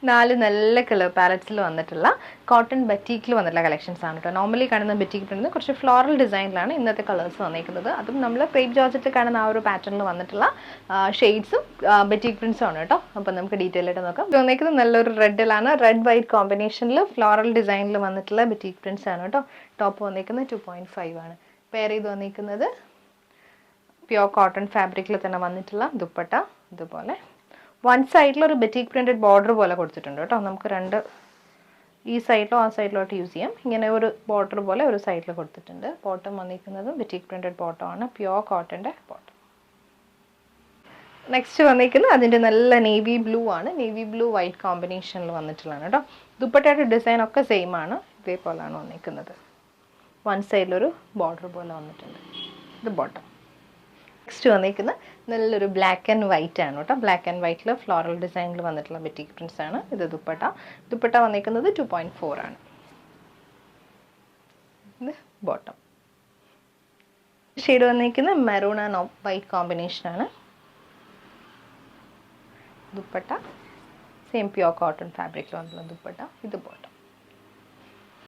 4 നല്ല കളർ പാലറ്റ്സിൽ വന്നിട്ടുള്ള കോട്ടൺ ബറ്റീക്കിൽ വന്നിട്ടുള്ള കളക്ഷൻസ് ആണ് കേട്ടോ. നോർമലി കാണുന്ന ബറ്റീക്ക് പ്രിന്റ് കുറച്ച് ഫ്ലോറൽ ഡിസൈനിലാണ് ഇന്നത്തെ കളേഴ്സ് വന്നിരിക്കുന്നത്. അതും നമ്മൾ ക്രേപ്പ് ജോർജറ്റിൽ കാണുന്ന ആ ഒരു പാറ്റേണിൽ വന്നിട്ടുള്ള ഷെയ്ഡ്സും ബറ്റീക്ക് പ്രിന്റ്സും ആണ് കേട്ടോ. അപ്പോൾ നമുക്ക് ഡീറ്റെയിൽ ആയിട്ട് നോക്കാം. ഇത് വന്നിരിക്കുന്നത് നല്ലൊരു റെഡിലാണ്, റെഡ് വൈറ്റ് കോമ്പിനേഷനിൽ ഫ്ലോറൽ ഡിസൈനിൽ വന്നിട്ടുള്ള ബറ്റീക്ക് പ്രിന്റ്സ് ആണ് കേട്ടോ. ടോപ്പ് വന്നിരിക്കുന്നത് 2.5 ആണ്. പെയർ ചെയ്ത് വന്നിരിക്കുന്നത് പ്യോർ കോട്ടൺ ഫാബ്രിക്കിൽ തന്നെ വന്നിട്ടുള്ള ദുപ്പട്ട. ഇതുപോലെ വൺ സൈഡിലൊരു ബറ്റീക്ക് പ്രിന്റഡ് ബോർഡർ പോലെ കൊടുത്തിട്ടുണ്ട് കേട്ടോ. നമുക്ക് രണ്ട് ഈ സൈഡിലോ ആ സൈഡിലോട്ട് യൂസ് ചെയ്യാം. ഇങ്ങനെ ഒരു ബോർഡർ പോലെ ഒരു സൈഡിൽ കൊടുത്തിട്ടുണ്ട്. ബോട്ടം വന്നിരിക്കുന്നത് ബറ്റീക്ക് പ്രിന്റഡ് ബോട്ടം ആണ്, പ്യോർ കോട്ടൻ്റെ ബോട്ടം. നെക്സ്റ്റ് വന്നിരിക്കുന്നത് അതിൻ്റെ നല്ല നേവി ബ്ലൂ ആണ്. നേവി ബ്ലൂ വൈറ്റ് കോമ്പിനേഷനിൽ വന്നിട്ടുള്ളതാണ് കേട്ടോ. ദുപ്പട്ടയുടെ ഡിസൈൻ ഒക്കെ സെയിം ആണ്, ഇതേപോലെയാണ് വന്നിരിക്കുന്നത്. വൺ സൈഡിലൊരു ബോർഡർ പോലെ വന്നിട്ടുണ്ട്. ഇത് ബോട്ടം. നെക്സ്റ്റ് വന്നിരിക്കുന്ന നല്ലൊരു ബ്ലാക്ക് ആൻഡ് വൈറ്റ് ആണ് കേട്ടോ. ബ്ലാക്ക് ആൻഡ് വൈറ്റിൽ ഫ്ലോറൽ ഡിസൈനിൽ വന്നിട്ടുള്ള ബറ്റീക്ക് പ്രിന്റ്സ് ആണ്. ഇത് ദുപ്പട്ട. ദുപ്പട്ട വന്നിരിക്കുന്നത് 2.4 ആണ്. ഇത് ബോട്ടം. ഷെയ്ഡ് വന്നിരിക്കുന്നത് മെറൂൺ ആൻഡ് വൈറ്റ് കോമ്പിനേഷനാണ്. ദുപ്പട്ട സെയിം പ്യോർ കോട്ടൺ ഫാബ്രിക്കിൽ വന്നിട്ടുള്ള ദുപ്പട്ട. ഇത് ബോട്ടം.